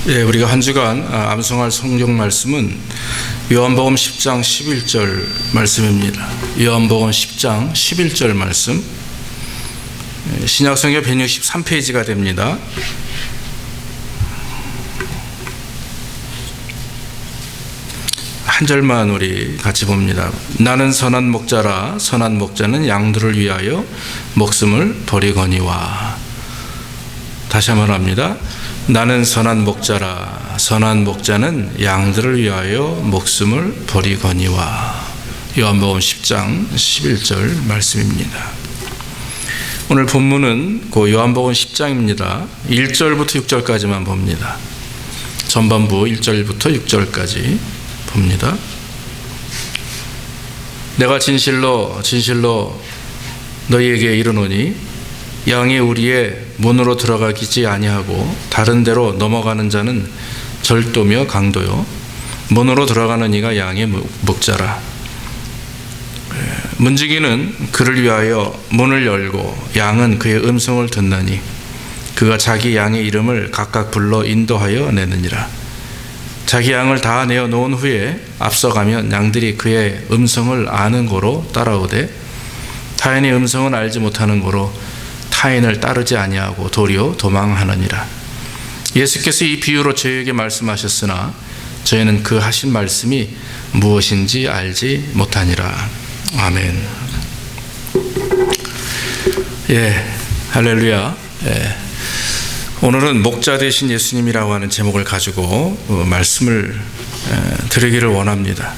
예, 우리가 한 주간 암송할 성경 말씀은 요한복음 10장 11절 말씀입니다. 요한복음 10장 11절 말씀, 신약성경 163페이지가 됩니다. 한 절만 우리 같이 봅니다. 나는 선한 목자라, 선한 목자는 양들을 위하여 목숨을 버리거니와. 다시 한번 합니다. 나는 선한 목자라, 선한 목자는 양들을 위하여 목숨을 버리거니와. 요한복음 10장 11절 말씀입니다. 오늘 본문은 그 요한복음 10장입니다. 1절부터 6절까지만 봅니다. 전반부 1절부터 6절까지 봅니다. 내가 진실로 진실로 너희에게 이르노니 양이 우리의 문으로 들어가기지 아니하고 다른 데로 넘어가는 자는 절도며 강도요, 문으로 들어가는 이가 양의 목자라. 문지기는 그를 위하여 문을 열고 양은 그의 음성을 듣나니 그가 자기 양의 이름을 각각 불러 인도하여 내느니라. 자기 양을 다 내어 놓은 후에 앞서가면 양들이 그의 음성을 아는 고로 따라오되 타인의 음성은 알지 못하는 고로 타인을 따르지 아니하고 도리어 도망하느니라. 예수께서 이 비유로 저희에게 말씀하셨으나 저희는 그 하신 말씀이 무엇인지 알지 못하니라. 아멘. 예, 할렐루야. 예. 오늘은 목자 되신 예수님이라고 하는 제목을 가지고 말씀을 드리기를 원합니다.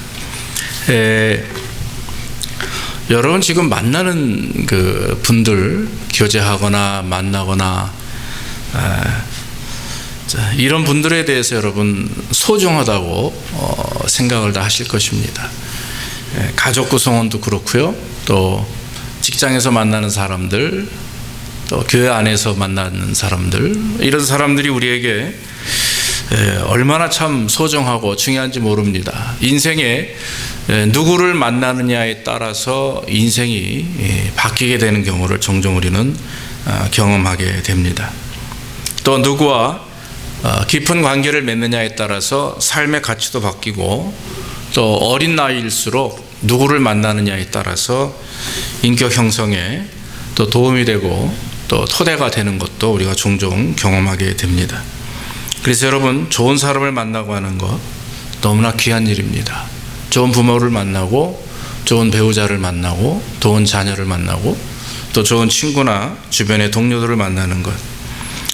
여러분 지금 만나는 그 분들, 교제하거나 만나거나 이런 분들에 대해서 여러분 소중하다고 생각을 다 하실 것입니다. 가족 구성원도 그렇고요, 또 직장에서 만나는 사람들, 또 교회 안에서 만나는 사람들, 이런 사람들이 우리에게 얼마나 참 소중하고 중요한지 모릅니다. 인생에 누구를 만나느냐에 따라서 인생이 바뀌게 되는 경우를 종종 우리는 경험하게 됩니다. 또 누구와 깊은 관계를 맺느냐에 따라서 삶의 가치도 바뀌고, 또 어린 나이일수록 누구를 만나느냐에 따라서 인격 형성에 또 도움이 되고 또 토대가 되는 것도 우리가 종종 경험하게 됩니다. 그래서 여러분, 좋은 사람을 만나고 하는 것 너무나 귀한 일입니다. 좋은 부모를 만나고, 좋은 배우자를 만나고, 좋은 자녀를 만나고, 또 좋은 친구나 주변의 동료들을 만나는 것,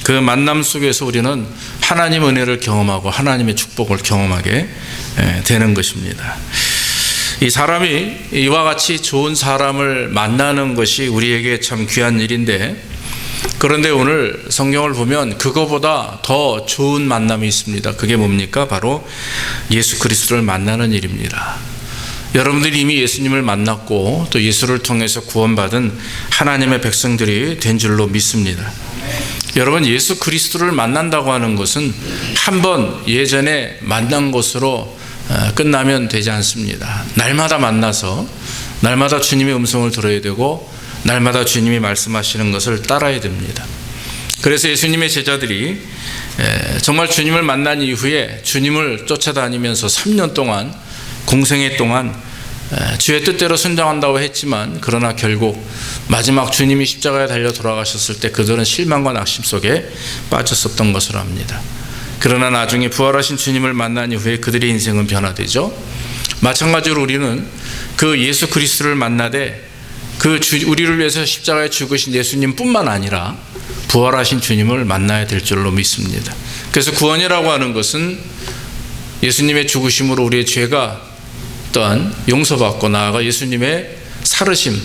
그 만남 속에서 우리는 하나님의 은혜를 경험하고 하나님의 축복을 경험하게 되는 것입니다. 이 사람이 이와 같이 좋은 사람을 만나는 것이 우리에게 참 귀한 일인데, 그런데 오늘 성경을 보면 그거보다 더 좋은 만남이 있습니다. 그게 뭡니까? 바로 예수 그리스도를 만나는 일입니다. 여러분들이 이미 예수님을 만났고 또 예수를 통해서 구원받은 하나님의 백성들이 된 줄로 믿습니다. 여러분, 예수 그리스도를 만난다고 하는 것은 한번 예전에 만난 것으로 끝나면 되지 않습니다. 날마다 만나서 날마다 주님의 음성을 들어야 되고 날마다 주님이 말씀하시는 것을 따라야 됩니다. 그래서 예수님의 제자들이 정말 주님을 만난 이후에 주님을 쫓아다니면서 3년 동안, 공생애 동안 주의 뜻대로 순종한다고 했지만, 그러나 결국 마지막 주님이 십자가에 달려 돌아가셨을 때 그들은 실망과 낙심 속에 빠졌었던 것을 압니다. 그러나 나중에 부활하신 주님을 만난 이후에 그들의 인생은 변화되죠. 마찬가지로 우리는 그 예수 그리스도를 만나되 우리를 위해서 십자가에 죽으신 예수님뿐만 아니라 부활하신 주님을 만나야 될 줄로 믿습니다. 그래서 구원이라고 하는 것은 예수님의 죽으심으로 우리의 죄가 또한 용서받고, 나아가 예수님의 살으심,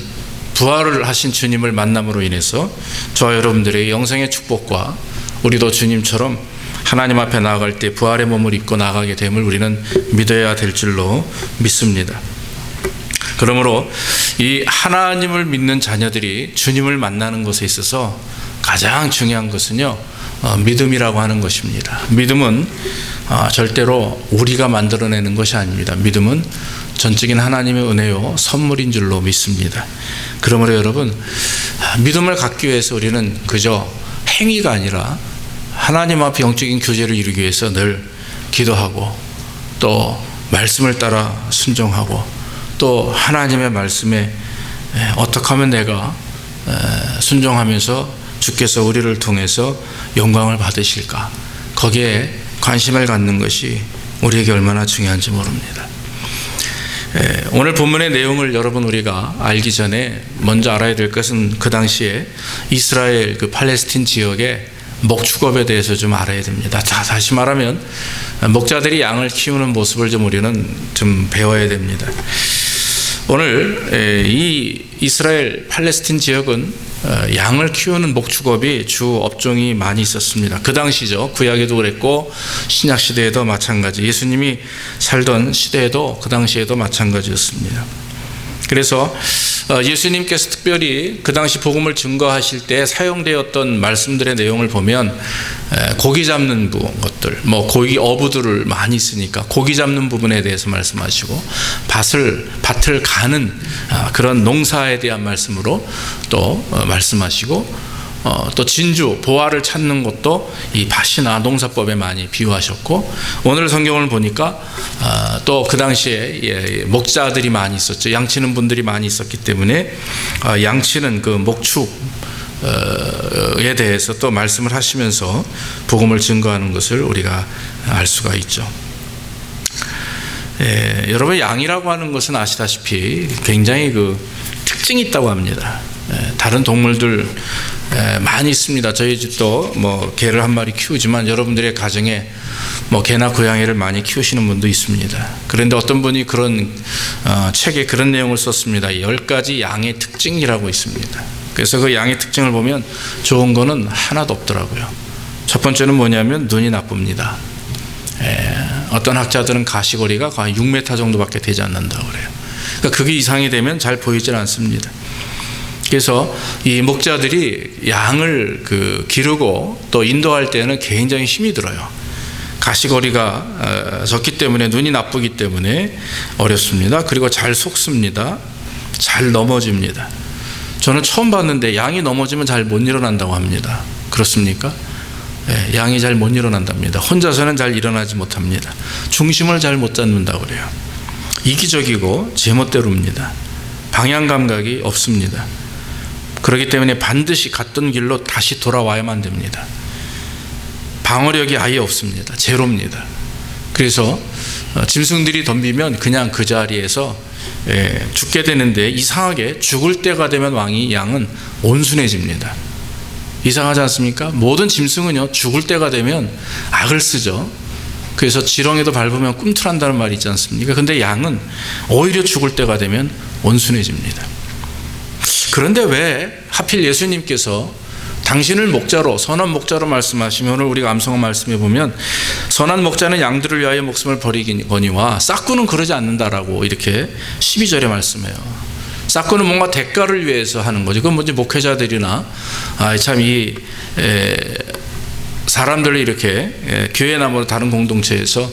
부활을 하신 주님을 만남으로 인해서 저와 여러분들의 영생의 축복과 우리도 주님처럼 하나님 앞에 나아갈 때 부활의 몸을 입고 나아가게 됨을 우리는 믿어야 될 줄로 믿습니다. 그러므로 이 하나님을 믿는 자녀들이 주님을 만나는 것에 있어서 가장 중요한 것은요, 믿음이라고 하는 것입니다. 믿음은 절대로 우리가 만들어내는 것이 아닙니다. 믿음은 전적인 하나님의 은혜요 선물인 줄로 믿습니다. 그러므로 여러분, 믿음을 갖기 위해서 우리는 그저 행위가 아니라 하나님 앞에 영적인 교제를 이루기 위해서 늘 기도하고 또 말씀을 따라 순종하고 또 하나님의 말씀에 어떻게 하면 내가 순종하면서 주께서 우리를 통해서 영광을 받으실까, 거기에 관심을 갖는 것이 우리에게 얼마나 중요한지 모릅니다. 오늘 본문의 내용을 여러분 우리가 알기 전에 먼저 알아야 될 것은 그 당시에 이스라엘 그 팔레스틴 지역의 목축업에 대해서 좀 알아야 됩니다. 다시 말하면 목자들이 양을 키우는 모습을 좀 우리는 좀 배워야 됩니다. 오늘 이 이스라엘 팔레스틴 지역은 양을 키우는 목축업이 주 업종이 많이 있었습니다. 그 당시죠. 구약에도 그랬고 신약 시대에도 마찬가지, 예수님이 살던 시대에도 그 당시에도 마찬가지였습니다. 그래서 예수님께서 특별히 그 당시 복음을 증거하실 때 사용되었던 말씀들의 내용을 보면 고기 잡는 것들, 고기 어부들을 많이 쓰니까 고기 잡는 부분에 대해서 말씀하시고 밭을 가는 그런 농사에 대한 말씀으로 또 말씀하시고 또 진주, 보화를 찾는 것도 이 밭이나 농사법에 많이 비유하셨고, 오늘 성경을 보니까 또 그 당시에 목자들이 많이 있었죠. 양치는 분들이 많이 있었기 때문에 양치는 그 목축에 대해서 또 말씀을 하시면서 복음을 증거하는 것을 우리가 알 수가 있죠. 여러분, 양이라고 하는 것은 아시다시피 굉장히 그 특징이 있다고 합니다. 다른 동물들 많이 있습니다. 저희 집도 개를 한 마리 키우지만 여러분들의 가정에 개나 고양이를 많이 키우시는 분도 있습니다. 그런데 어떤 분이 그런 책에 그런 내용을 썼습니다. 10가지 양의 특징이라고 있습니다. 그래서 그 양의 특징을 보면 좋은 거는 하나도 없더라고요. 첫 번째는 뭐냐면 눈이 나쁩니다. 어떤 학자들은 가시거리가 거의 6m 정도밖에 되지 않는다고 그래요. 그러니까 그게 이상이 되면 잘 보이질 않습니다. 그래서 이 목자들이 양을 기르고 또 인도할 때는 굉장히 힘이 들어요. 가시거리가 적기 때문에, 눈이 나쁘기 때문에 어렵습니다. 그리고 잘 속습니다. 잘 넘어집니다. 저는 처음 봤는데 양이 넘어지면 잘 못 일어난다고 합니다. 그렇습니까? 양이 잘 못 일어난답니다. 혼자서는 잘 일어나지 못합니다. 중심을 잘 못 잡는다고 그래요. 이기적이고 제멋대로입니다. 방향 감각이 없습니다. 그렇기 때문에 반드시 갔던 길로 다시 돌아와야만 됩니다. 방어력이 아예 없습니다. 제로입니다. 그래서 짐승들이 덤비면 그냥 그 자리에서 죽게 되는데, 이상하게 죽을 때가 되면 양은 온순해집니다. 이상하지 않습니까? 모든 짐승은요, 죽을 때가 되면 악을 쓰죠. 그래서 지렁이도 밟으면 꿈틀한다는 말이 있지 않습니까? 근데 양은 오히려 죽을 때가 되면 온순해집니다. 그런데 왜 하필 예수님께서 당신을 목자로, 선한 목자로 말씀하시면, 오늘 우리가 암송한 말씀에 보면 선한 목자는 양들을 위하여 목숨을 버리거니와 싹구는 그러지 않는다라고 이렇게 12절에 말씀해요. 싹구는 뭔가 대가를 위해서 하는 거죠. 그건 뭐지, 목회자들이나 참 이 사람들을 이렇게 교회나 다른 공동체에서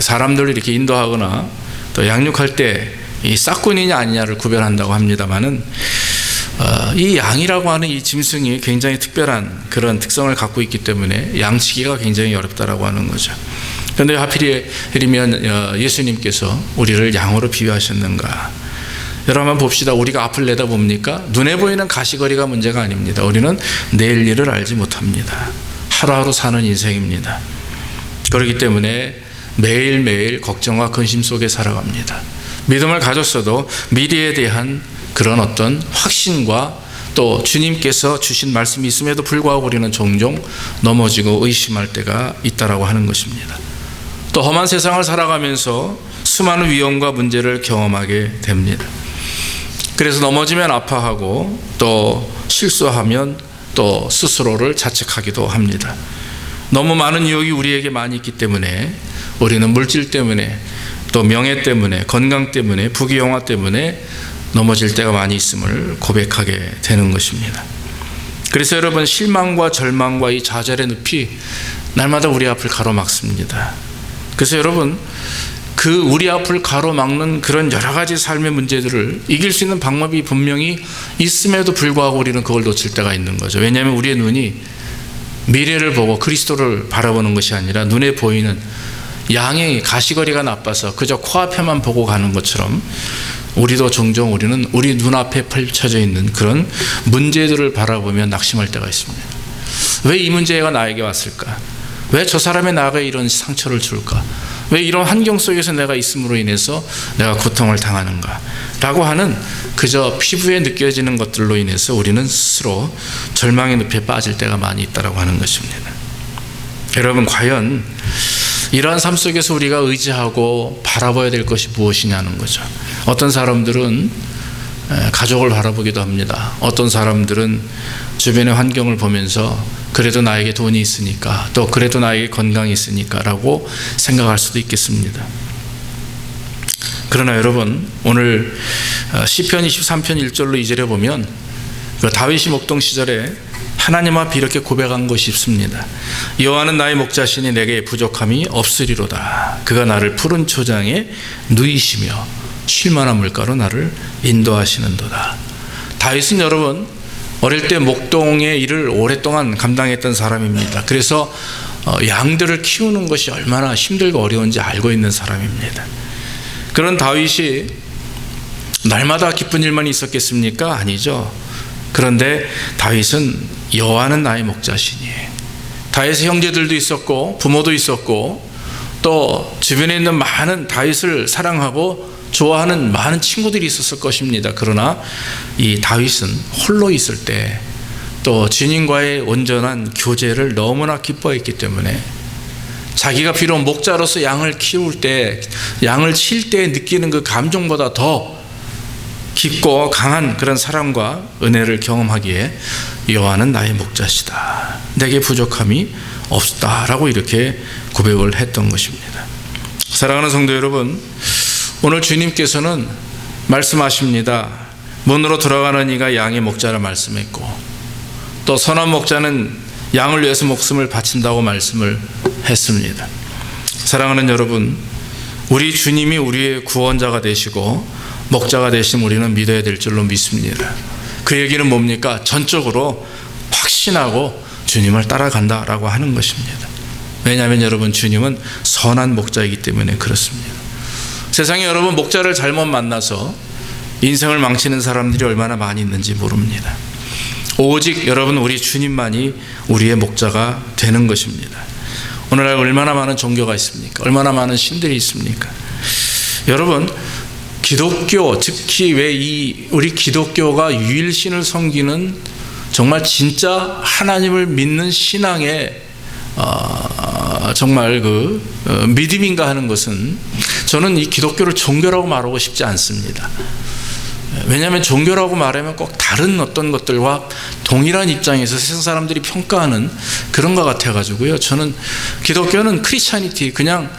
사람들을 이렇게 인도하거나 또 양육할 때 이 싹꾼이냐 아니냐를 구별한다고 합니다만은, 이 양이라고 하는 이 짐승이 굉장히 특별한 그런 특성을 갖고 있기 때문에 양치기가 굉장히 어렵다라고 하는 거죠. 그런데 하필이면 예수님께서 우리를 양으로 비유하셨는가? 여러분 한번 봅시다. 우리가 앞을 내다봅니까? 눈에 보이는 가시거리가 문제가 아닙니다. 우리는 내일 일을 알지 못합니다. 하루하루 사는 인생입니다. 그렇기 때문에 매일매일 걱정과 근심 속에 살아갑니다. 믿음을 가졌어도 미래에 대한 그런 어떤 확신과 또 주님께서 주신 말씀이 있음에도 불구하고 우리는 종종 넘어지고 의심할 때가 있다라고 하는 것입니다. 또 험한 세상을 살아가면서 수많은 위험과 문제를 경험하게 됩니다. 그래서 넘어지면 아파하고 또 실수하면 또 스스로를 자책하기도 합니다. 너무 많은 유혹이 우리에게 많이 있기 때문에 우리는 물질 때문에 또 명예 때문에, 건강 때문에, 부귀영화 때문에 넘어질 때가 많이 있음을 고백하게 되는 것입니다. 그래서 여러분, 실망과 절망과 이 좌절의 늪이 날마다 우리 앞을 가로막습니다. 그래서 여러분, 우리 앞을 가로막는 그런 여러 가지 삶의 문제들을 이길 수 있는 방법이 분명히 있음에도 불구하고 우리는 그걸 놓칠 때가 있는 거죠. 왜냐하면 우리의 눈이 미래를 보고 그리스도를 바라보는 것이 아니라 눈에 보이는 양의 가시거리가 나빠서 그저 코앞에만 보고 가는 것처럼 우리도 종종 우리는 우리 눈앞에 펼쳐져 있는 그런 문제들을 바라보며 낙심할 때가 있습니다. 왜 이 문제가 나에게 왔을까? 왜 저 사람의 나에게 이런 상처를 줄까? 왜 이런 환경 속에서 내가 있음으로 인해서 내가 고통을 당하는가? 라고 하는 그저 피부에 느껴지는 것들로 인해서 우리는 스스로 절망의 늪에 빠질 때가 많이 있다고 하는 것입니다. 여러분, 과연 이러한 삶 속에서 우리가 의지하고 바라봐야 될 것이 무엇이냐는 거죠. 어떤 사람들은 가족을 바라보기도 합니다. 어떤 사람들은 주변의 환경을 보면서 그래도 나에게 돈이 있으니까, 또 그래도 나에게 건강이 있으니까 라고 생각할 수도 있겠습니다. 그러나 여러분, 오늘 시편 23편 1절로 2절에 보면 다윗이 목동 시절에 하나님 앞에 이렇게 고백한 것이 있습니다. 여호와는 나의 목자시니 내게 부족함이 없으리로다. 그가 나를 푸른 초장에 누이시며 쉴만한 물가로 나를 인도하시는도다. 다윗은 여러분 어릴 때 목동의 일을 오랫동안 감당했던 사람입니다. 그래서 양들을 키우는 것이 얼마나 힘들고 어려운지 알고 있는 사람입니다. 그런 다윗이 날마다 기쁜 일만 있었겠습니까? 아니죠. 그런데 다윗은 여호와는 나의 목자시니, 다윗의 형제들도 있었고 부모도 있었고 또 주변에 있는 많은 다윗을 사랑하고 좋아하는 많은 친구들이 있었을 것입니다. 그러나 이 다윗은 홀로 있을 때 또 주님과의 온전한 교제를 너무나 기뻐했기 때문에 자기가 비록 목자로서 양을 키울 때, 양을 칠 때 느끼는 그 감정보다 더 깊고 강한 그런 사랑과 은혜를 경험하기에 여호와는 나의 목자시다. 내게 부족함이 없다라고 이렇게 고백을 했던 것입니다. 사랑하는 성도 여러분, 오늘 주님께서는 말씀하십니다. 문으로 들어가는 이가 양의 목자라 말씀했고, 또 선한 목자는 양을 위해서 목숨을 바친다고 말씀을 했습니다. 사랑하는 여러분, 우리 주님이 우리의 구원자가 되시고 목자가 되신 우리는 믿어야 될 줄로 믿습니다. 그 얘기는 뭡니까? 전적으로 확신하고 주님을 따라간다라고 하는 것입니다. 왜냐하면 여러분, 주님은 선한 목자이기 때문에 그렇습니다. 세상에 여러분, 목자를 잘못 만나서 인생을 망치는 사람들이 얼마나 많이 있는지 모릅니다. 오직 여러분, 우리 주님만이 우리의 목자가 되는 것입니다. 오늘날 얼마나 많은 종교가 있습니까? 얼마나 많은 신들이 있습니까? 여러분, 기독교, 특히 왜 우리 기독교가 유일신을 섬기는 정말 하나님을 믿는 신앙의 정말 믿음인가 하는 것은 저는 이 기독교를 종교라고 말하고 싶지 않습니다. 왜냐하면 종교라고 말하면 꼭 다른 어떤 것들과 동일한 입장에서 세상 사람들이 평가하는 그런 것 같아가지고요. 저는 기독교는 크리스찬이티, 그냥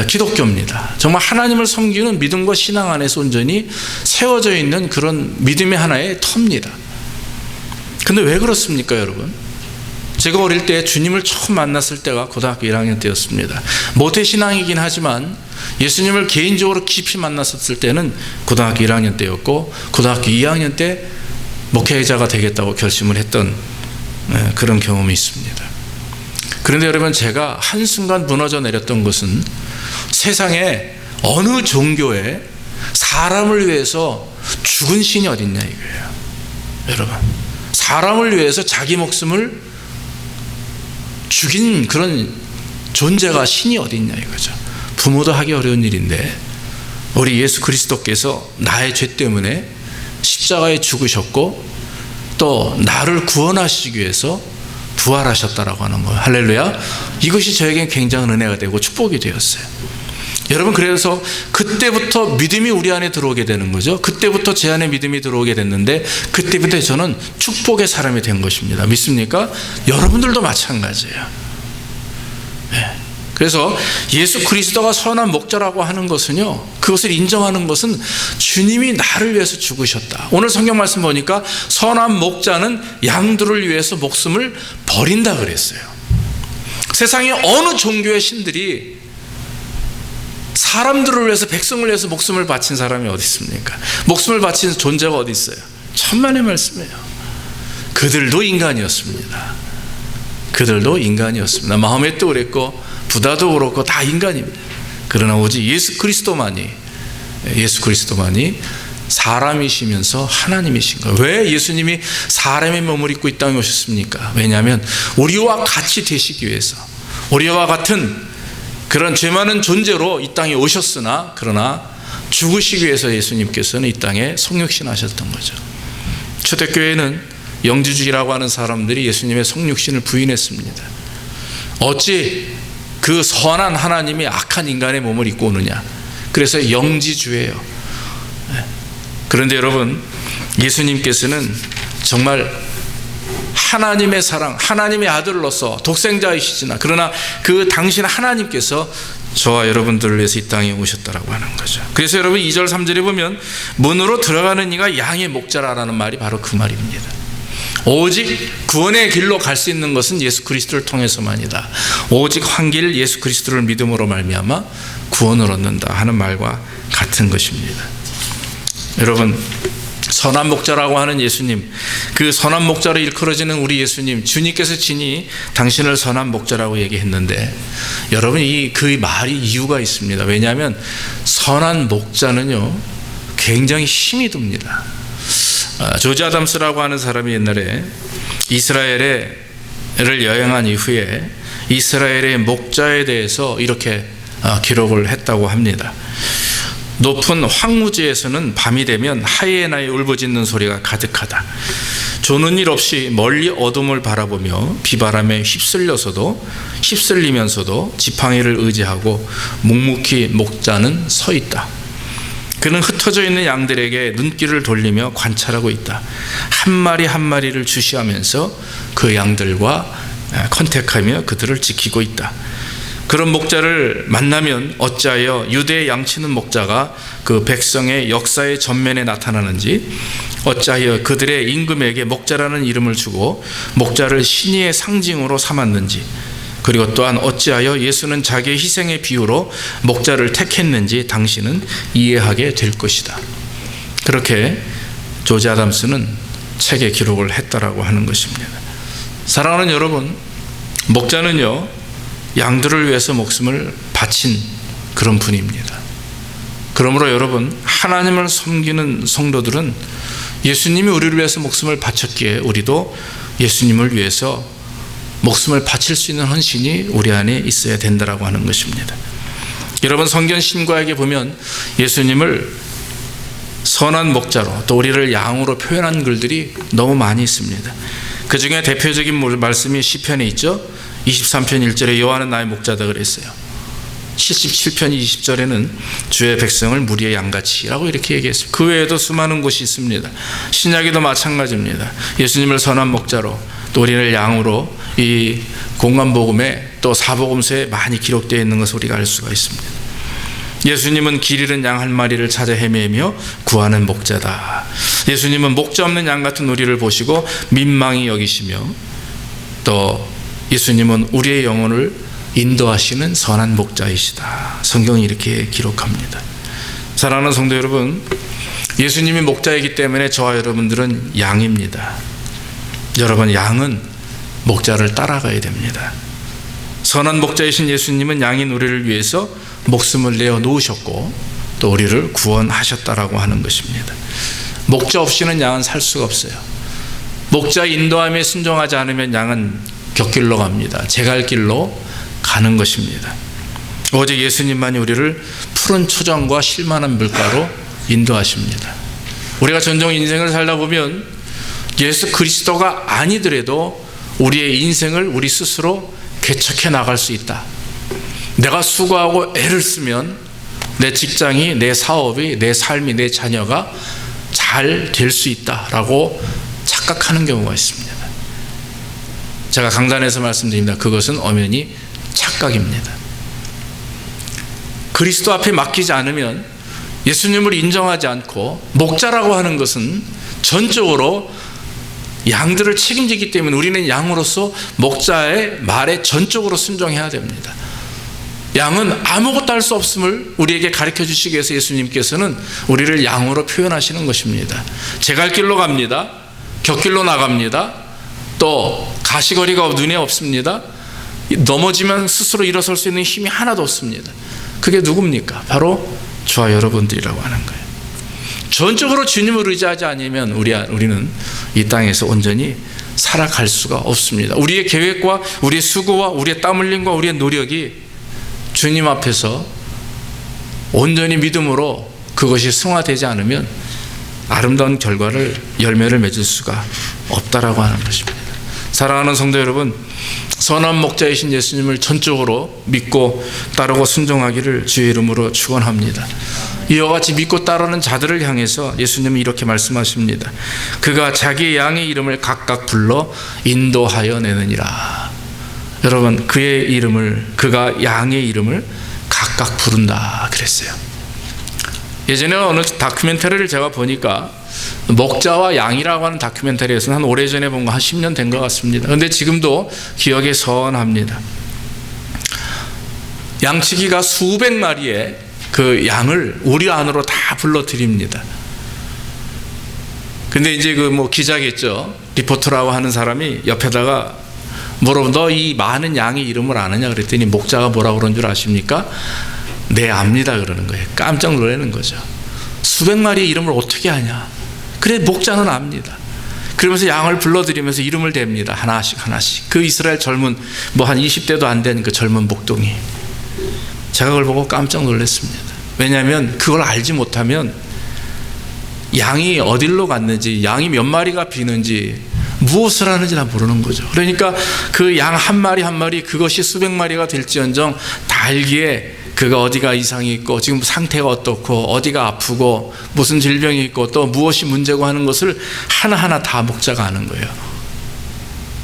기독교입니다. 정말 하나님을 섬기는 믿음과 신앙 안에서 온전히 세워져 있는 그런 믿음의 하나의 터입니다. 근데 왜 그렇습니까, 여러분? 제가 어릴 때 주님을 처음 만났을 때가 고등학교 1학년 때였습니다. 모태신앙이긴 하지만 예수님을 개인적으로 깊이 만났었을 때는 고등학교 1학년 때였고, 고등학교 2학년 때 목회자가 되겠다고 결심을 했던 그런 경험이 있습니다. 그런데 여러분, 제가 한순간 무너져 내렸던 것은 세상에 어느 종교에 사람을 위해서 죽은 신이 어딨냐 이거예요. 여러분, 사람을 위해서 자기 목숨을 죽인 그런 존재가 신이 어디 있냐 이거죠. 부모도 하기 어려운 일인데 우리 예수 그리스도께서 나의 죄 때문에 십자가에 죽으셨고 또 나를 구원하시기 위해서 부활하셨다라고 하는 거예요. 할렐루야. 이것이 저에게는 굉장한 은혜가 되고 축복이 되었어요. 여러분, 그래서 그때부터 믿음이 우리 안에 들어오게 되는 거죠. 그때부터 제 안에 믿음이 들어오게 됐는데 그때부터 저는 축복의 사람이 된 것입니다. 믿습니까? 여러분들도 마찬가지예요. 네. 그래서 예수 그리스도가 선한 목자라고 하는 것은요, 그것을 인정하는 것은 주님이 나를 위해서 죽으셨다. 오늘 성경 말씀 보니까 선한 목자는 양들을 위해서 목숨을 버린다 그랬어요. 세상에 어느 종교의 신들이 사람들을 위해서, 백성을 위해서 목숨을 바친 사람이 어디 있습니까? 목숨을 바친 존재가 어디 있어요? 천만의 말씀이에요. 그들도 인간이었습니다. 그들도 인간이었습니다. 마호멧도 그랬고 부다도 그렇고 다 인간입니다. 그러나 오직 예수 그리스도만이 사람이시면서 하나님이신 거예요. 왜 예수님이 사람의 몸을 입고 이 땅에 오셨습니까? 왜냐하면 우리와 같이 되시기 위해서, 우리와 같은 그런 죄 많은 존재로 이 땅에 오셨으나 그러나 죽으시기 위해서 예수님께서는 이 땅에 성육신하셨던 거죠. 초대교회는 영지주의라고 하는 사람들이 예수님의 성육신을 부인했습니다. 어찌 그 선한 하나님이 악한 인간의 몸을 입고 오느냐. 그래서 영지주예요. 그런데 여러분, 예수님께서는 정말 하나님의 사랑, 하나님의 아들로서 독생자이시지나 그러나 그 당신 하나님께서 저와 여러분들을 위해서 이 땅에 오셨다라고 하는 거죠. 그래서 여러분 2절 3절에 보면 문으로 들어가는 이가 양의 목자라는 말이 바로 그 말입니다. 오직 구원의 길로 갈 수 있는 것은 예수 그리스도를 통해서만이다. 오직 한 길 예수 그리스도를 믿음으로 말미암아 구원을 얻는다 하는 말과 같은 것입니다. 여러분, 선한 목자라고 하는 예수님, 그 선한 목자로 일컬어지는 우리 예수님, 주님께서 친히 당신을 선한 목자라고 얘기했는데, 여러분 그 말이 이유가 있습니다. 왜냐하면 선한 목자는요 굉장히 힘이 듭니다. 조지 아담스라고 하는 사람이 옛날에 이스라엘을 여행한 이후에 이스라엘의 목자에 대해서 이렇게 기록을 했다고 합니다. 높은 황무지에서는 밤이 되면 하이에나의 울부짖는 소리가 가득하다. 조는 일 없이 멀리 어둠을 바라보며 비바람에 휩쓸리면서도 지팡이를 의지하고 묵묵히 목자는 서 있다. 그는 흩어져 있는 양들에게 눈길을 돌리며 관찰하고 있다. 한 마리 한 마리를 주시하면서 그 양들과 컨택하며 그들을 지키고 있다. 그런 목자를 만나면 어찌하여 유대의 양치는 목자가 그 백성의 역사의 전면에 나타나는지, 어찌하여 그들의 임금에게 목자라는 이름을 주고 목자를 신의의 상징으로 삼았는지, 그리고 또한 어찌하여 예수는 자기의 희생의 비유로 목자를 택했는지 당신은 이해하게 될 것이다. 그렇게 조지 아담스는 책에 기록을 했다라고 하는 것입니다. 사랑하는 여러분, 목자는요 양들을 위해서 목숨을 바친 그런 분입니다. 그러므로 여러분, 하나님을 섬기는 성도들은 예수님이 우리를 위해서 목숨을 바쳤기에 우리도 예수님을 위해서 목숨을 바칠 수 있는 헌신이 우리 안에 있어야 된다라고 하는 것입니다. 여러분, 성경 신구약에 보면 예수님을 선한 목자로 또 우리를 양으로 표현한 글들이 너무 많이 있습니다. 그 중에 대표적인 말씀이 시편에 있죠. 23편 1절에 여호와는 나의 목자다 그랬어요. 77편 20절에는 주의 백성을 무리의 양같이라고 이렇게 얘기했어요. 그 외에도 수많은 곳이 있습니다. 신약에도 마찬가지입니다. 예수님을 선한 목자로 또 우리를 양으로 이 공관복음에 또 사복음서에 많이 기록되어 있는 것을 우리가 알 수가 있습니다. 예수님은 길 잃은 양 한 마리를 찾아 헤매며 구하는 목자다. 예수님은 목자 없는 양 같은 우리를 보시고 민망히 여기시며 또 예수님은 우리의 영혼을 인도하시는 선한 목자이시다. 성경이 이렇게 기록합니다. 사랑하는 성도 여러분, 예수님이 목자이기 때문에 저와 여러분들은 양입니다. 여러분, 양은 목자를 따라가야 됩니다. 선한 목자이신 예수님은 양인 우리를 위해서 목숨을 내어 놓으셨고 또 우리를 구원하셨다라고 하는 것입니다. 목자 없이는 양은 살 수가 없어요. 목자 인도함에 순종하지 않으면 양은 곁길로 갑니다. 제 갈 길로 가는 것입니다. 오직 예수님만이 우리를 푸른 초장과 실만한 물가로 인도하십니다. 우리가 전종 인생을 살다 보면 예수 그리스도가 아니더라도 우리의 인생을 우리 스스로 개척해 나갈 수 있다. 내가 수고하고 애를 쓰면 내 직장이, 내 사업이, 내 삶이, 내 자녀가 잘 될 수 있다라고 착각하는 경우가 있습니다. 제가 강단에서 말씀드립니다. 그것은 엄연히 착각입니다. 그리스도 앞에 맡기지 않으면, 예수님을 인정하지 않고 목자라고 하는 것은 전적으로 양들을 책임지기 때문에 우리는 양으로서 목자의 말에 전적으로 순종해야 됩니다. 양은 아무것도 할 수 없음을 우리에게 가르쳐 주시기 위해서 예수님께서는 우리를 양으로 표현하시는 것입니다. 제 갈 길로 갑니다. 곁길로 나갑니다. 또 가시거리가 눈에 없습니다. 넘어지면 스스로 일어설 수 있는 힘이 하나도 없습니다. 그게 누굽니까? 바로 저와 여러분들이라고 하는 거예요. 전적으로 주님을 의지하지 않으면 우리는 이 땅에서 온전히 살아갈 수가 없습니다. 우리의 계획과 우리의 수고와 우리의 땀 흘림과 우리의 노력이 주님 앞에서 온전히 믿음으로 그것이 승화되지 않으면 아름다운 열매를 맺을 수가 없다라고 하는 것입니다. 사랑하는 성도 여러분, 선한 목자이신 예수님을 전적으로 믿고 따르고 순종하기를 주의 이름으로 축원합니다. 이와 같이 믿고 따르는 자들을 향해서 예수님은 이렇게 말씀하십니다. 그가 자기 양의 이름을 각각 불러 인도하여 내느니라. 여러분, 그가 양의 이름을 각각 부른다 그랬어요. 예전에 어느 다큐멘터리를 제가 보니까 목자와 양이라고 하는 다큐멘터리에서는 한 오래전에 본 거 한 10년 된 것 같습니다. 그런데 지금도 기억에 선합니다. 양치기가 수백 마리의 그 양을 우리 안으로 다 불러들입니다. 근데 이제 기자겠죠. 리포터라고 하는 사람이 옆에다가 물어보면 너 이 많은 양의 이름을 아느냐 그랬더니 목자가 뭐라고 그런 줄 아십니까? 네, 압니다 그러는 거예요. 깜짝 놀라는 거죠. 수백 마리의 이름을 어떻게 아냐? 그래, 목자는 압니다. 그러면서 양을 불러들이면서 이름을 댑니다. 하나씩 하나씩. 그 이스라엘 젊은 한 20대도 안 된 그 젊은 목동이. 제가 그걸 보고 깜짝 놀랐습니다. 왜냐하면 그걸 알지 못하면 양이 어디로 갔는지, 양이 몇 마리가 비는지, 무엇을 하는지 다 모르는 거죠. 그러니까 그 양 한 마리 한 마리, 그것이 수백 마리가 될지언정 다 알기에 그가 어디가 이상이 있고 지금 상태가 어떻고 어디가 아프고 무슨 질병이 있고 또 무엇이 문제고 하는 것을 하나하나 다 목자가 아는 거예요.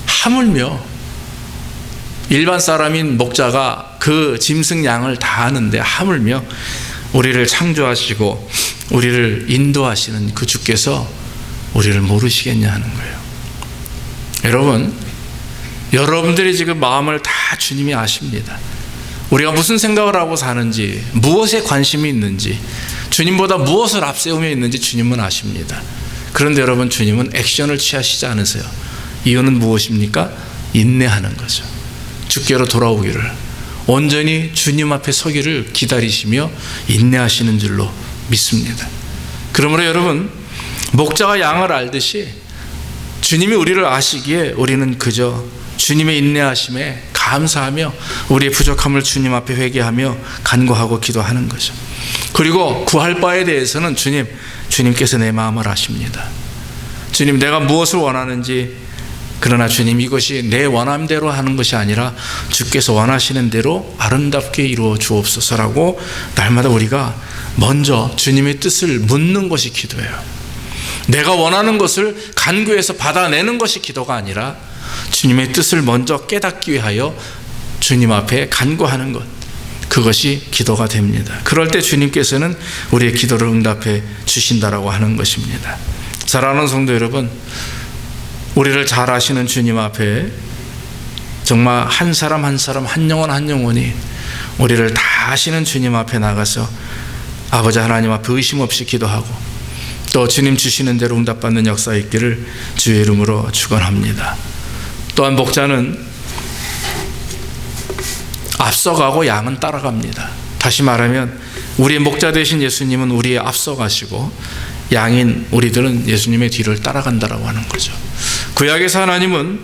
하물며 일반 사람인 목자가 그 짐승 양을 다 아는데 하물며 우리를 창조하시고 우리를 인도하시는 그 주께서 우리를 모르시겠냐 하는 거예요. 여러분들이 지금 마음을 다 주님이 아십니다. 우리가 무슨 생각을 하고 사는지, 무엇에 관심이 있는지, 주님보다 무엇을 앞세우며 있는지 주님은 아십니다. 그런데 여러분, 주님은 액션을 취하시지 않으세요. 이유는 무엇입니까? 인내하는 거죠. 주께로 돌아오기를, 온전히 주님 앞에 서기를 기다리시며 인내하시는 줄로 믿습니다. 그러므로 여러분, 목자가 양을 알듯이 주님이 우리를 아시기에 우리는 그저 주님의 인내하심에 감사하며 우리의 부족함을 주님 앞에 회개하며 간구하고 기도하는 거죠. 그리고 구할 바에 대해서는 주님께서 내 마음을 아십니다. 주님, 내가 무엇을 원하는지, 그러나 주님, 이것이 내 원함대로 하는 것이 아니라 주께서 원하시는 대로 아름답게 이루어 주옵소서라고 날마다 우리가 먼저 주님의 뜻을 묻는 것이 기도예요. 내가 원하는 것을 간구해서 받아내는 것이 기도가 아니라 주님의 뜻을 먼저 깨닫기 위하여 주님 앞에 간구하는 것, 그것이 기도가 됩니다. 그럴 때 주님께서는 우리의 기도를 응답해 주신다라고 하는 것입니다. 사랑하는 성도 여러분, 우리를 잘 아시는 주님 앞에 정말 한 사람 한 사람, 한 영혼 한 영혼이 우리를 다 아시는 주님 앞에 나가서 아버지 하나님 앞에 의심 없이 기도하고 또 주님 주시는 대로 응답받는 역사 있기를 주의 이름으로 축원합니다. 또한 목자는 앞서가고 양은 따라갑니다. 다시 말하면 우리의 목자 되신 예수님은 우리의 앞서가시고 양인 우리들은 예수님의 뒤를 따라간다라고 하는 거죠. 구약에서 하나님은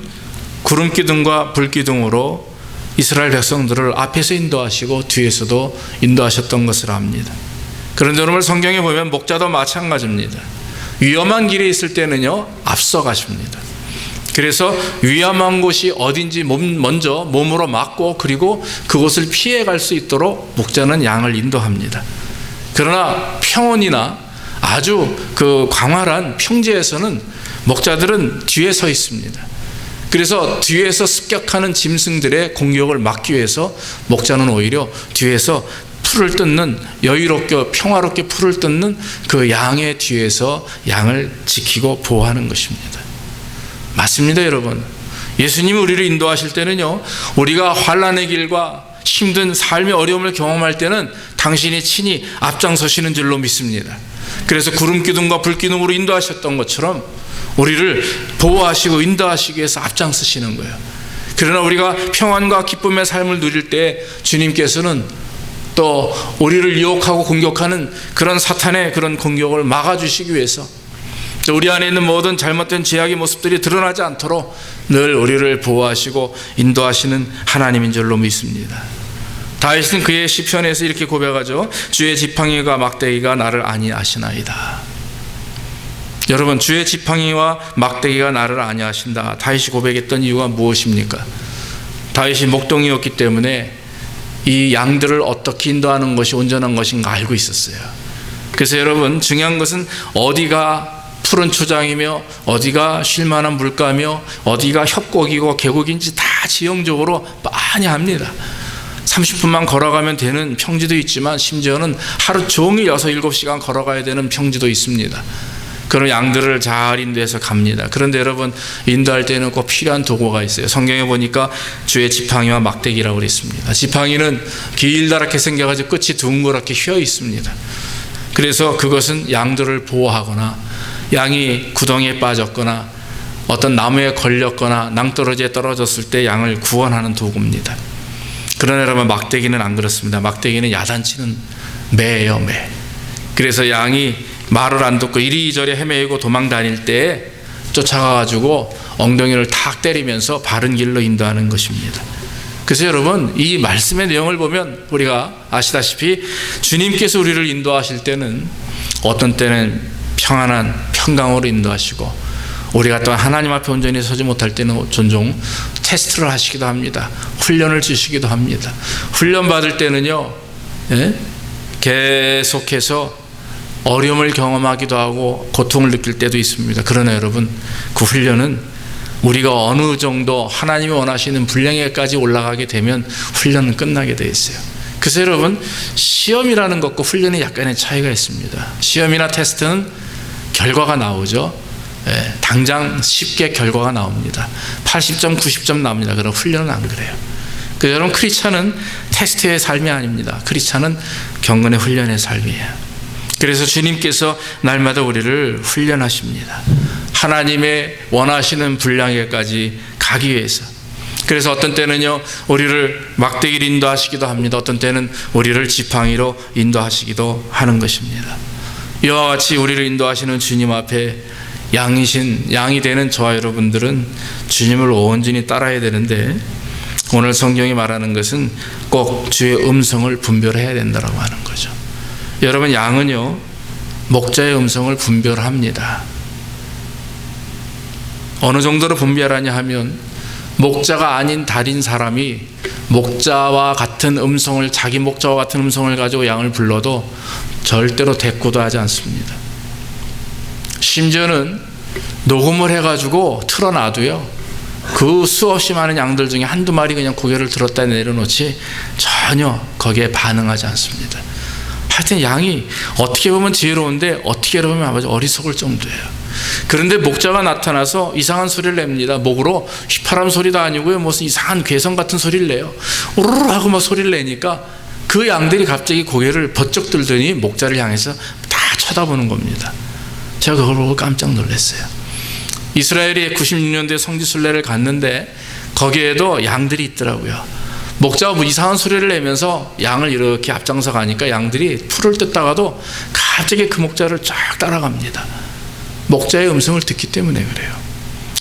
구름기둥과 불기둥으로 이스라엘 백성들을 앞에서 인도하시고 뒤에서도 인도하셨던 것을 압니다. 그런데 여러분, 성경에 보면 목자도 마찬가지입니다. 위험한 길에 있을 때는요, 앞서가십니다. 그래서 위험한 곳이 어딘지 먼저 몸으로 막고 그리고 그곳을 피해갈 수 있도록 목자는 양을 인도합니다. 그러나 평원이나 아주 그 광활한 평지에서는 목자들은 뒤에 서 있습니다. 그래서 뒤에서 습격하는 짐승들의 공격을 막기 위해서 목자는 오히려 뒤에서 풀을 뜯는, 여유롭게 평화롭게 풀을 뜯는 그 양의 뒤에서 양을 지키고 보호하는 것입니다. 맞습니다, 여러분. 예수님이 우리를 인도하실 때는요, 우리가 환난의 길과 힘든 삶의 어려움을 경험할 때는 당신이 친히 앞장서시는 줄로 믿습니다. 그래서 구름기둥과 불기둥으로 인도하셨던 것처럼 우리를 보호하시고 인도하시기 위해서 앞장서시는 거예요. 그러나 우리가 평안과 기쁨의 삶을 누릴 때 주님께서는 또 우리를 유혹하고 공격하는 그런 사탄의 그런 공격을 막아주시기 위해서 우리 안에 있는 모든 잘못된 죄악의 모습들이 드러나지 않도록 늘 우리를 보호하시고 인도하시는 하나님인 줄로 믿습니다. 다윗은 그의 시편에서 이렇게 고백하죠. 주의 지팡이가 막대기가 나를 아니하시나이다. 여러분, 주의 지팡이와 막대기가 나를 아니하신다. 다윗이 고백했던 이유가 무엇입니까? 다윗이 목동이었기 때문에 이 양들을 어떻게 인도하는 것이 온전한 것인가 알고 있었어요. 그래서 여러분, 중요한 것은 어디가 푸른 초장이며 어디가 쉴만한 물가며 어디가 협곡이고 계곡인지 다 지형적으로 많이 합니다. 30분만 걸어가면 되는 평지도 있지만 심지어는 하루 종일 6, 7시간 걸어가야 되는 평지도 있습니다. 그런 양들을 잘 인도해서 갑니다. 그런데 여러분, 인도할 때는 꼭 필요한 도구가 있어요. 성경에 보니까 주의 지팡이와 막대기라고 그랬습니다. 지팡이는 길다랗게 생겨가지고 끝이 둥그렇게 휘어 있습니다. 그래서 그것은 양들을 보호하거나 양이 구덩이에 빠졌거나 어떤 나무에 걸렸거나 낭떠러지에 떨어졌을 때 양을 구원하는 도구입니다. 그러나 여러분, 막대기는 안 그렇습니다. 막대기는 야단치는 매예요, 매. 그래서 양이 말을 안 듣고 이리저리 헤매이고 도망 다닐 때 쫓아가가지고 엉덩이를 탁 때리면서 바른 길로 인도하는 것입니다. 그래서 여러분, 이 말씀의 내용을 보면 우리가 아시다시피 주님께서 우리를 인도하실 때는 어떤 때는 평안한 평강으로 인도하시고 우리가 또 하나님 앞에 온전히 서지 못할 때는 종종 테스트를 하시기도 합니다. 훈련을 주시기도 합니다. 훈련 받을 때는요, 계속해서 어려움을 경험하기도 하고 고통을 느낄 때도 있습니다. 그러나 여러분, 그 훈련은 우리가 어느 정도 하나님이 원하시는 분량에까지 올라가게 되면 훈련은 끝나게 되어 있어요. 그래서 여러분, 시험이라는 것과 훈련에 약간의 차이가 있습니다. 시험이나 테스트는 결과가 나오죠. 당장 쉽게 결과가 나옵니다. 80점, 90점 나옵니다. 그럼 훈련은 안 그래요. 그래서 여러분, 크리스찬은 테스트의 삶이 아닙니다. 크리스찬은 경건의 훈련의 삶이에요. 그래서 주님께서 날마다 우리를 훈련하십니다. 하나님의 원하시는 분량에까지 가기 위해서. 그래서 어떤 때는요, 우리를 막대기로 인도하시기도 합니다. 어떤 때는 우리를 지팡이로 인도하시기도 하는 것입니다. 이와 같이 우리를 인도하시는 주님 앞에 양이 되는 저와 여러분들은 주님을 온전히 따라야 되는데, 오늘 성경이 말하는 것은 꼭 주의 음성을 분별해야 된다고 하는 거죠. 여러분, 양은요, 목자의 음성을 분별합니다. 어느 정도로 분별하냐 하면, 목자가 아닌 다른 사람이 목자와 같은 음성을, 자기 목자와 같은 음성을 가지고 양을 불러도 절대로 대꾸도 하지 않습니다. 심지어는 녹음을 해가지고 틀어놔도요, 그 수없이 많은 양들 중에 한두 마리 그냥 고개를 들었다 내려놓지 전혀 거기에 반응하지 않습니다. 하여튼 양이 어떻게 보면 지혜로운데 어떻게 보면 아주 어리석을 정도예요. 그런데 목자가 나타나서 이상한 소리를 냅니다. 목으로 휘파람 소리도 아니고요, 무슨 이상한 괴성 같은 소리를 내요. 우르르 하고 막 소리를 내니까 그 양들이 갑자기 고개를 번쩍 들더니 목자를 향해서 다 쳐다보는 겁니다. 제가 그걸 보고 깜짝 놀랐어요. 이스라엘이 96년도에 성지순례를 갔는데 거기에도 양들이 있더라고요. 목자가 뭐 이상한 소리를 내면서 양을 이렇게 앞장서 가니까 양들이 풀을 뜯다가도 갑자기 그 목자를 쫙 따라갑니다. 목자의 음성을 듣기 때문에 그래요.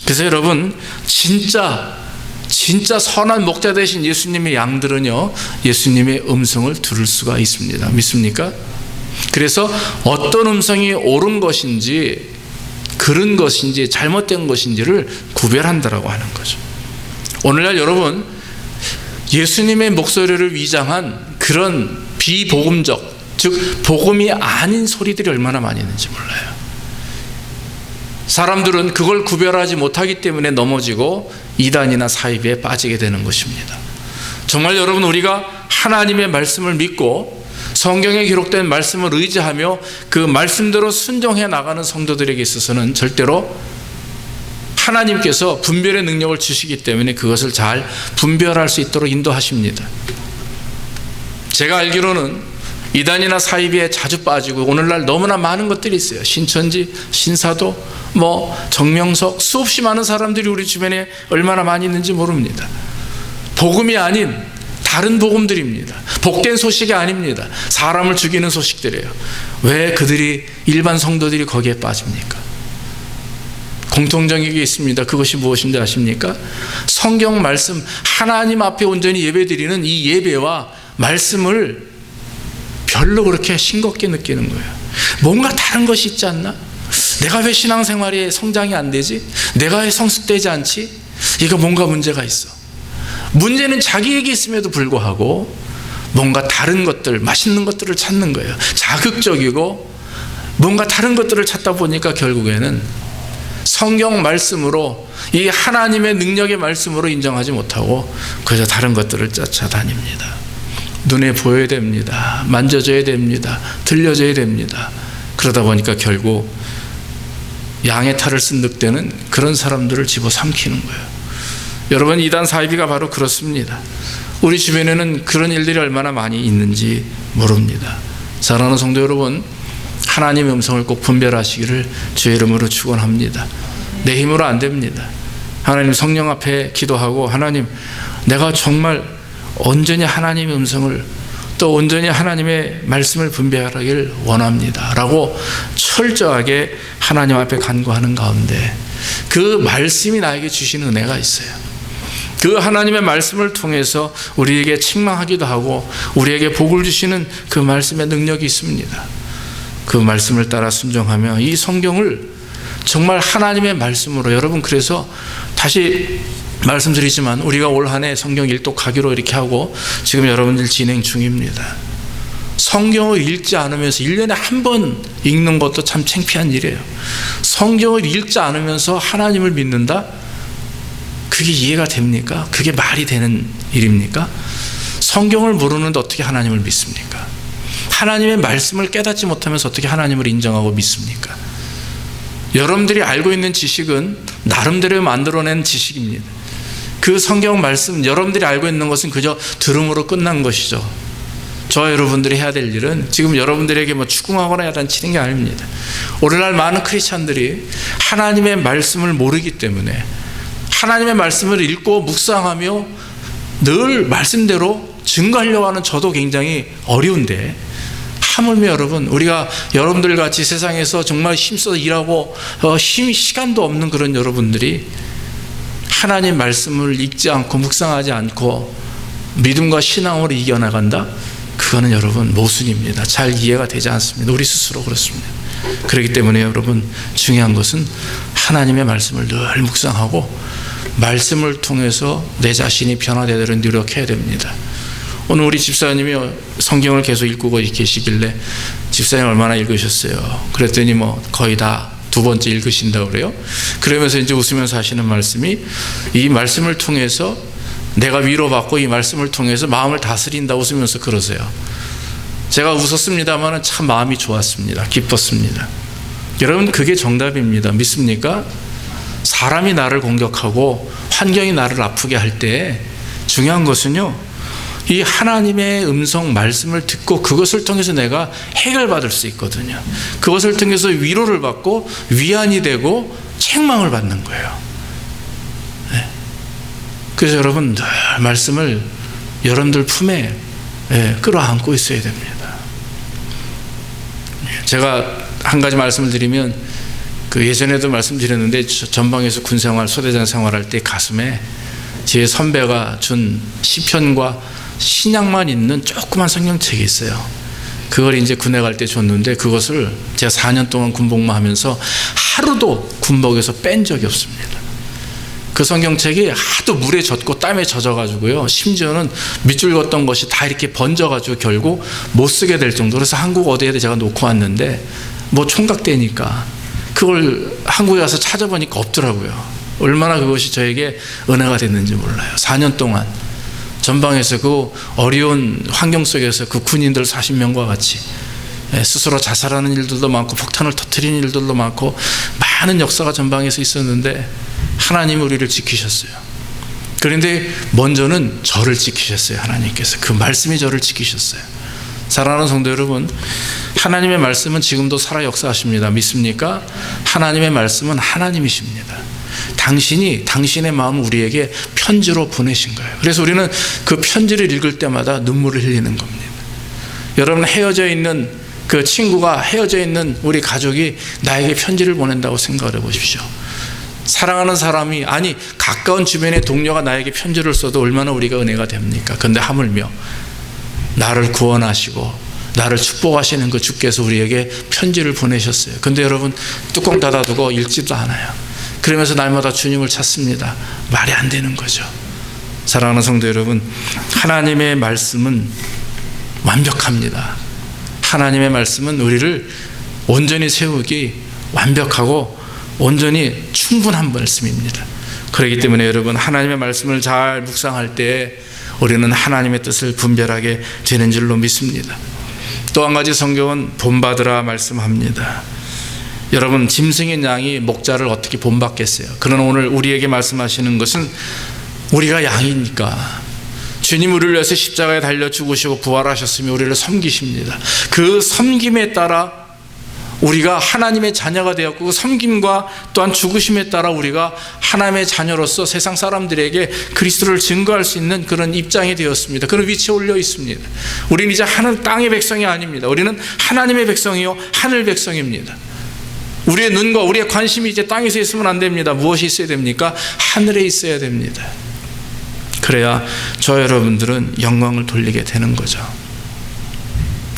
그래서 여러분, 진짜 선한 목자 되신 예수님의 양들은요, 예수님의 음성을 들을 수가 있습니다. 믿습니까? 그래서 어떤 음성이 옳은 것인지, 그른 것인지, 잘못된 것인지를 구별한다라고 하는 거죠. 오늘날 여러분, 예수님의 목소리를 위장한 그런 비복음적, 즉 복음이 아닌 소리들이 얼마나 많이 있는지 몰라요. 사람들은 그걸 구별하지 못하기 때문에 넘어지고 이단이나 사이비에 빠지게 되는 것입니다. 정말 여러분, 우리가 하나님의 말씀을 믿고 성경에 기록된 말씀을 의지하며 그 말씀대로 순종해 나가는 성도들에게 있어서는 절대로 하나님께서 분별의 능력을 주시기 때문에 그것을 잘 분별할 수 있도록 인도하십니다. 제가 알기로는 이단이나 사이비에 자주 빠지고 오늘날 너무나 많은 것들이 있어요. 신천지, 신사도, 정명석, 수없이 많은 사람들이 우리 주변에 얼마나 많이 있는지 모릅니다. 복음이 아닌 다른 복음들입니다. 복된 소식이 아닙니다. 사람을 죽이는 소식들이에요. 왜 그들이, 일반 성도들이 거기에 빠집니까? 공통적인 게 있습니다. 그것이 무엇인지 아십니까? 성경 말씀, 하나님 앞에 온전히 예배드리는 이 예배와 말씀을 별로 그렇게 싱겁게 느끼는 거예요. 뭔가 다른 것이 있지 않나? 내가 왜 신앙생활에 성장이 안 되지? 내가 왜 성숙되지 않지? 이거 뭔가 문제가 있어. 문제는 자기에게 있음에도 불구하고 뭔가 다른 것들, 맛있는 것들을 찾는 거예요. 자극적이고 뭔가 다른 것들을 찾다 보니까 결국에는 성경 말씀으로, 이 하나님의 능력의 말씀으로 인정하지 못하고 그저 다른 것들을 쫓아다닙니다. 눈에 보여야 됩니다. 만져져야 됩니다. 들려져야 됩니다. 그러다 보니까 결국 양의 탈을 쓴 늑대는 그런 사람들을 집어삼키는 거예요. 여러분, 이단 사이비가 바로 그렇습니다. 우리 주변에는 그런 일들이 얼마나 많이 있는지 모릅니다. 사랑하는 성도 여러분, 하나님의 음성을 꼭 분별하시기를 주의 이름으로 축원합니다. 내 힘으로 안 됩니다. 하나님, 성령 앞에 기도하고, 하나님, 내가 정말 온전히 하나님의 음성을, 또 온전히 하나님의 말씀을 분별하기를 원합니다 라고 철저하게 하나님 앞에 간구하는 가운데 그 말씀이 나에게 주신 은혜가 있어요. 그 하나님의 말씀을 통해서 우리에게 책망하기도 하고 우리에게 복을 주시는 그 말씀의 능력이 있습니다. 그 말씀을 따라 순종하며 이 성경을 정말 하나님의 말씀으로, 여러분, 그래서 다시 말씀드리지만 우리가 올 한 해 성경 일독하기로 이렇게 하고 지금 여러분들 진행 중입니다. 성경을 읽지 않으면서 1년에 한 번 읽는 것도 참 창피한 일이에요. 성경을 읽지 않으면서 하나님을 믿는다? 그게 이해가 됩니까? 그게 말이 되는 일입니까? 성경을 모르는데 어떻게 하나님을 믿습니까? 하나님의 말씀을 깨닫지 못하면서 어떻게 하나님을 인정하고 믿습니까? 여러분들이 알고 있는 지식은 나름대로 만들어낸 지식입니다. 그 성경 말씀, 여러분들이 알고 있는 것은 그저 들음으로 끝난 것이죠. 저와 여러분들이 해야 될 일은 지금 여러분들에게 추궁하거나 야단치는 게 아닙니다. 오늘날 많은 크리스찬들이 하나님의 말씀을 모르기 때문에 하나님의 말씀을 읽고 묵상하며 늘 말씀대로 증거하려고 하는 저도 굉장히 어려운데, 하물며 여러분, 우리가 여러분들 같이 세상에서 정말 힘써서 일하고 시간도 없는 그런 여러분들이 하나님 말씀을 읽지 않고 묵상하지 않고 믿음과 신앙으로 이겨나간다? 그거는 여러분 모순입니다. 잘 이해가 되지 않습니다. 우리 스스로 그렇습니다. 그렇기 때문에 여러분, 중요한 것은 하나님의 말씀을 늘 묵상하고 말씀을 통해서 내 자신이 변화되도록 노력해야 됩니다. 오늘 우리 집사님이 성경을 계속 읽고 계시길래 집사님 얼마나 읽으셨어요? 그랬더니 거의 다 2번째 읽으신다고 그래요. 그러면서 이제 웃으면서 하시는 말씀이, 이 말씀을 통해서 내가 위로받고 이 말씀을 통해서 마음을 다스린다 웃으면서 그러세요. 제가 웃었습니다만 참 마음이 좋았습니다. 기뻤습니다. 여러분, 그게 정답입니다. 믿습니까? 사람이 나를 공격하고 환경이 나를 아프게 할 때 중요한 것은요, 이 하나님의 음성 말씀을 듣고 그것을 통해서 내가 해결받을 수 있거든요. 그것을 통해서 위로를 받고 위안이 되고 책망을 받는 거예요. 네. 그래서 여러분, 늘 말씀을 여러분들 품에 끌어안고 있어야 됩니다. 제가 한 가지 말씀을 드리면, 예전에도 말씀드렸는데 전방에서 군생활, 소대장 생활할 때 가슴에 제 선배가 준 시편과 신약만 있는 조그만 성경책이 있어요. 그걸 이제 군에 갈 때 줬는데 그것을 제가 4년 동안 군복무 하면서 하루도 군복에서 뺀 적이 없습니다. 그 성경책이 하도 물에 젖고 땀에 젖어가지고요, 심지어는 밑줄 걷던 것이 다 이렇게 번져가지고 결국 못 쓰게 될 정도로, 그래서 한국 어디에 제가 놓고 왔는데 총각대니까 그걸 한국에 가서 찾아보니까 없더라고요. 얼마나 그것이 저에게 은혜가 됐는지 몰라요. 4년 동안 전방에서 그 어려운 환경 속에서 그 군인들 40명과 같이 스스로 자살하는 일들도 많고 폭탄을 터뜨리는 일들도 많고 많은 역사가 전방에서 있었는데 하나님이 우리를 지키셨어요. 그런데 먼저는 저를 지키셨어요. 하나님께서 그 말씀이 저를 지키셨어요. 사랑하는 성도 여러분, 하나님의 말씀은 지금도 살아 역사하십니다. 믿습니까? 하나님의 말씀은 하나님이십니다. 당신이 당신의 마음을 우리에게 편지로 보내신 거예요. 그래서 우리는 그 편지를 읽을 때마다 눈물을 흘리는 겁니다. 여러분, 헤어져 있는 그 친구가, 헤어져 있는 우리 가족이 나에게 편지를 보낸다고 생각을 해보십시오. 사랑하는 사람이, 아니 가까운 주변의 동료가 나에게 편지를 써도 얼마나 우리가 은혜가 됩니까? 그런데 하물며 나를 구원하시고 나를 축복하시는 그 주께서 우리에게 편지를 보내셨어요. 근데 여러분, 뚜껑 닫아두고 읽지도 않아요. 그러면서 날마다 주님을 찾습니다. 말이 안 되는 거죠. 사랑하는 성도 여러분, 하나님의 말씀은 완벽합니다. 하나님의 말씀은 우리를 온전히 세우기 완벽하고 온전히 충분한 말씀입니다. 그렇기 때문에 여러분, 하나님의 말씀을 잘 묵상할 때 우리는 하나님의 뜻을 분별하게 되는 줄로 믿습니다. 또 한 가지 성경은 본받으라 말씀합니다. 여러분, 짐승의 양이 목자를 어떻게 본받겠어요? 그러나 오늘 우리에게 말씀하시는 것은 우리가 양이니까 주님 우리를 위해서 십자가에 달려 죽으시고 부활하셨으며 우리를 섬기십니다. 그 섬김에 따라 우리가 하나님의 자녀가 되었고, 그 섬김과 또한 죽으심에 따라 우리가 하나님의 자녀로서 세상 사람들에게 그리스도를 증거할 수 있는 그런 입장이 되었습니다. 그런 위치에 올려 있습니다. 우리는 이제 하늘 땅의 백성이 아닙니다. 우리는 하나님의 백성이요 하늘 백성입니다. 우리의 눈과 우리의 관심이 이제 땅에서 있으면 안 됩니다. 무엇이 있어야 됩니까? 하늘에 있어야 됩니다. 그래야 저 여러분들은 영광을 돌리게 되는 거죠.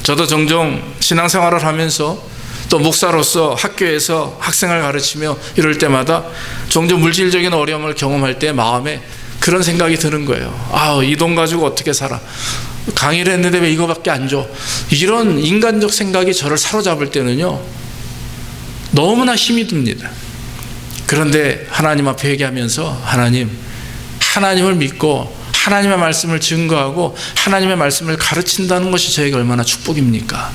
저도 종종 신앙생활을 하면서 또 목사로서 학교에서 학생을 가르치며 이럴 때마다 종종 물질적인 어려움을 경험할 때 마음에 그런 생각이 드는 거예요. 이 돈 가지고 어떻게 살아? 강의를 했는데 왜 이거밖에 안 줘? 이런 인간적 생각이 저를 사로잡을 때는요, 너무나 힘이 듭니다. 그런데 하나님 앞에 회개하면서 하나님을 믿고 하나님의 말씀을 증거하고 하나님의 말씀을 가르친다는 것이 저에게 얼마나 축복입니까?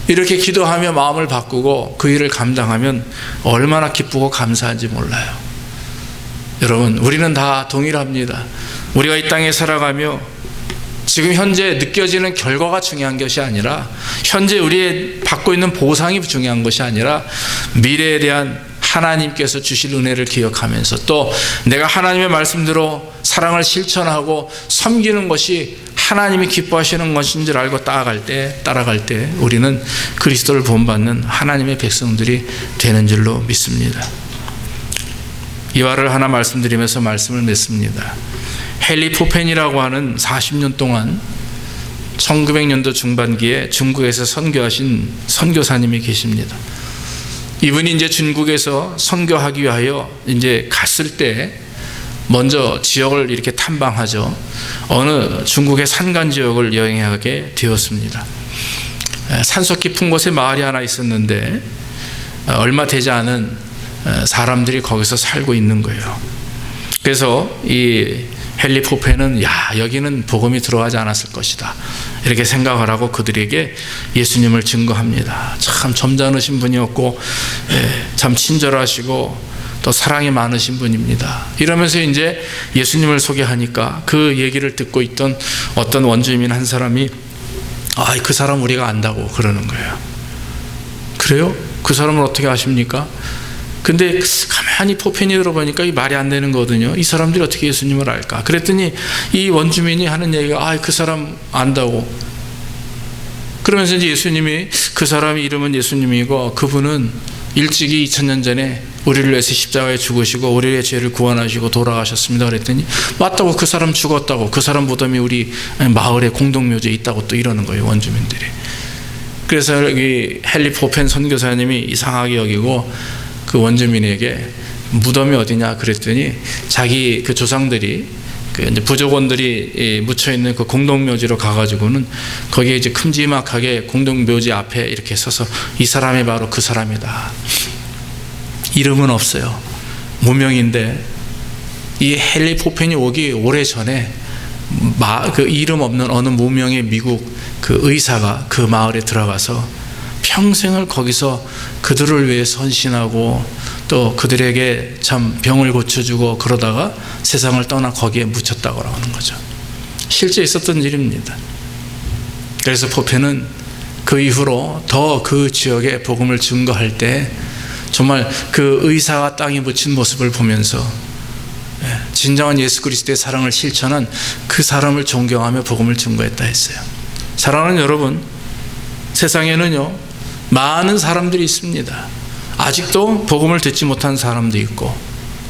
이렇게 기도하며 마음을 바꾸고 그 일을 감당하면 얼마나 기쁘고 감사한지 몰라요. 여러분, 우리는 다 동일합니다. 우리가 이 땅에 살아가며 지금 현재 느껴지는 결과가 중요한 것이 아니라, 현재 우리의 받고 있는 보상이 중요한 것이 아니라, 미래에 대한 하나님께서 주실 은혜를 기억하면서 또 내가 하나님의 말씀대로 사랑을 실천하고 섬기는 것이 하나님이 기뻐하시는 것인 줄 알고 따라갈 때 우리는 그리스도를 본받는 하나님의 백성들이 되는 줄로 믿습니다. 이 말을 하나 말씀드리면서 말씀을 맺습니다. 헨리 포펜이라고 하는 40년 동안 1900년도 중반기에 중국에서 선교하신 선교사님이 계십니다. 이분이 이제 중국에서 선교하기 위하여 이제 갔을 때 먼저 지역을 이렇게 탐방하죠. 어느 중국의 산간 지역을 여행하게 되었습니다. 산속 깊은 곳에 마을이 하나 있었는데 얼마 되지 않은 사람들이 거기서 살고 있는 거예요. 그래서 이 헨리 포펜은 여기는 복음이 들어가지 않았을 것이다, 이렇게 생각을 하고 그들에게 예수님을 증거합니다. 참 점잖으신 분이었고 참 친절하시고 또 사랑이 많으신 분입니다. 이러면서 이제 예수님을 소개하니까 그 얘기를 듣고 있던 어떤 원주민 한 사람이 그 사람 우리가 안다고 그러는 거예요. 그래요? 그 사람을 어떻게 아십니까? 근데 가만히 포펜이 들어보니까 이 말이 안 되는 거거든요. 이 사람들이 어떻게 예수님을 알까? 그랬더니 이 원주민이 하는 얘기가 그 사람 안다고. 그러면서 이제 예수님이, 그 사람의 이름은 예수님이고 그분은 일찍이 2000년 전에 우리를 위해서 십자가에 죽으시고 우리의 죄를 구원하시고 돌아가셨습니다. 그랬더니 맞다고, 그 사람 죽었다고, 그 사람 무덤이 우리 마을의 공동묘지에 있다고 또 이러는 거예요, 원주민들이. 그래서 여기 헨리 포펜 선교사님이 이상하게 여기고 그 원주민에게 무덤이 어디냐 그랬더니 자기 그 조상들이 그 이제 부족원들이 묻혀 있는 그 공동묘지로 가가지고는 거기에 이제 큼지막하게 공동묘지 앞에 이렇게 서서 이 사람이 바로 그 사람이다. 이름은 없어요. 무명인데 이 헨리 포펜이 오기 오래 전에 그 이름 없는 어느 무명의 미국 그 의사가 그 마을에 들어가서 평생을 거기서 그들을 위해 헌신하고 또 그들에게 참 병을 고쳐주고 그러다가 세상을 떠나 거기에 묻혔다고 하는 거죠. 실제 있었던 일입니다. 그래서 포페는 그 이후로 더 그 지역에 복음을 증거할 때 정말 그 의사가 땅에 묻힌 모습을 보면서 진정한 예수 그리스도의 사랑을 실천한 그 사람을 존경하며 복음을 증거했다 했어요. 사랑하는 여러분, 세상에는요 많은 사람들이 있습니다. 아직도 복음을 듣지 못한 사람도 있고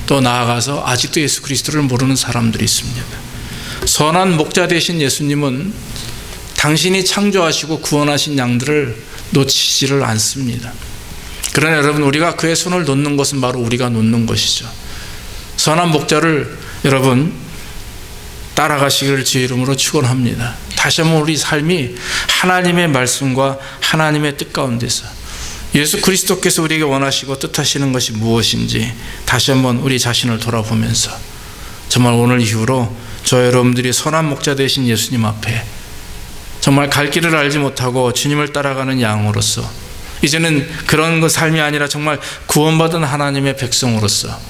또 나아가서 아직도 예수 그리스도를 모르는 사람들이 있습니다. 선한 목자 되신 예수님은 당신이 창조하시고 구원하신 양들을 놓치지를 않습니다. 그러나 여러분, 우리가 그의 손을 놓는 것은 바로 우리가 놓는 것이죠. 선한 목자를 여러분 따라가시기를 주의 이름으로 축원합니다. 다시 한번 우리 삶이 하나님의 말씀과 하나님의 뜻 가운데서 예수 그리스도께서 우리에게 원하시고 뜻하시는 것이 무엇인지 다시 한번 우리 자신을 돌아보면서 정말 오늘 이후로 저 여러분들이 선한 목자 되신 예수님 앞에 정말 갈 길을 알지 못하고 주님을 따라가는 양으로서 이제는 그런 삶이 아니라 정말 구원받은 하나님의 백성으로서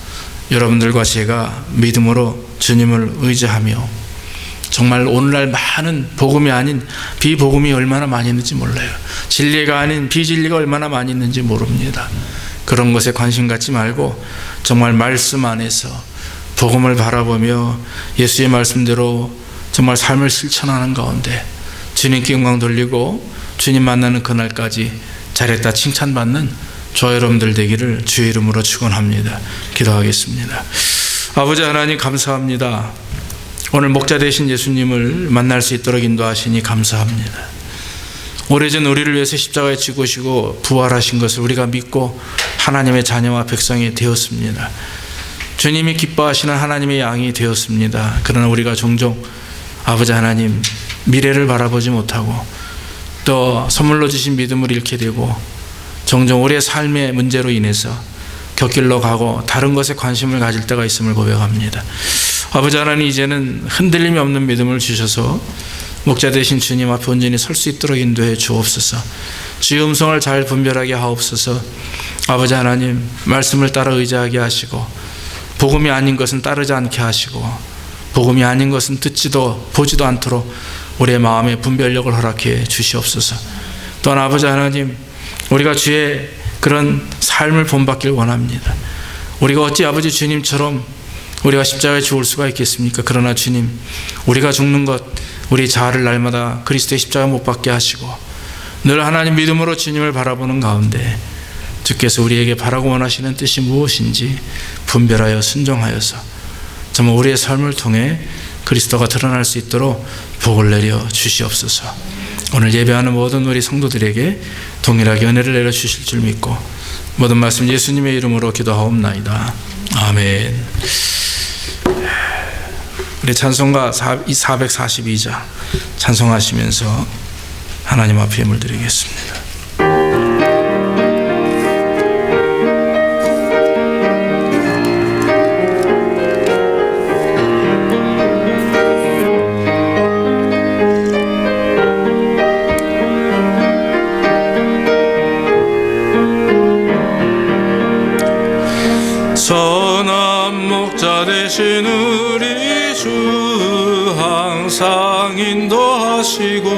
여러분들과 제가 믿음으로 주님을 의지하며 정말 오늘날 많은 복음이 아닌 비복음이 얼마나 많이 있는지 몰라요. 진리가 아닌 비진리가 얼마나 많이 있는지 모릅니다. 그런 것에 관심 갖지 말고 정말 말씀 안에서 복음을 바라보며 예수의 말씀대로 정말 삶을 실천하는 가운데 주님께 영광 돌리고 주님 만나는 그날까지 잘했다 칭찬받는 저 여러분들 되기를 주의 이름으로 축원합니다. 기도하겠습니다. 아버지 하나님, 감사합니다. 오늘 목자 되신 예수님을 만날 수 있도록 인도하시니 감사합니다. 오래전 우리를 위해서 십자가에 죽으시고 부활하신 것을 우리가 믿고 하나님의 자녀와 백성이 되었습니다. 주님이 기뻐하시는 하나님의 양이 되었습니다. 그러나 우리가 종종 아버지 하나님 미래를 바라보지 못하고 또 선물로 주신 믿음을 잃게 되고 종종 우리의 삶의 문제로 인해서 곁길로 가고 다른 것에 관심을 가질 때가 있음을 고백합니다. 아버지 하나님, 이제는 흔들림이 없는 믿음을 주셔서 목자 되신 주님 앞에 온전히 설 수 있도록 인도해 주옵소서. 주의 음성을 잘 분별하게 하옵소서. 아버지 하나님, 말씀을 따라 의지하게 하시고 복음이 아닌 것은 따르지 않게 하시고 복음이 아닌 것은 듣지도 보지도 않도록 우리의 마음에 분별력을 허락해 주시옵소서. 또한 아버지 하나님, 우리가 주의 그런 삶을 본받길 원합니다. 우리가 어찌 아버지 주님처럼 우리가 십자가에 죽을 수가 있겠습니까? 그러나 주님, 우리가 죽는 것, 우리 자아를 날마다 그리스도의 십자가 못 박게 하시고 늘 하나님 믿음으로 주님을 바라보는 가운데 주께서 우리에게 바라고 원하시는 뜻이 무엇인지 분별하여 순종하여서 정말 우리의 삶을 통해 그리스도가 드러날 수 있도록 복을 내려 주시옵소서. 오늘 예배하는 모든 우리 성도들에게 동일하게 은혜를 내려 주실 줄 믿고 모든 말씀 예수님의 이름으로 기도하옵나이다. 아멘. 우리 찬송가 442장 찬송하시면서 하나님 앞에 예물 드리겠습니다. 선한 목자 되신 우리 주 항상 인도하시고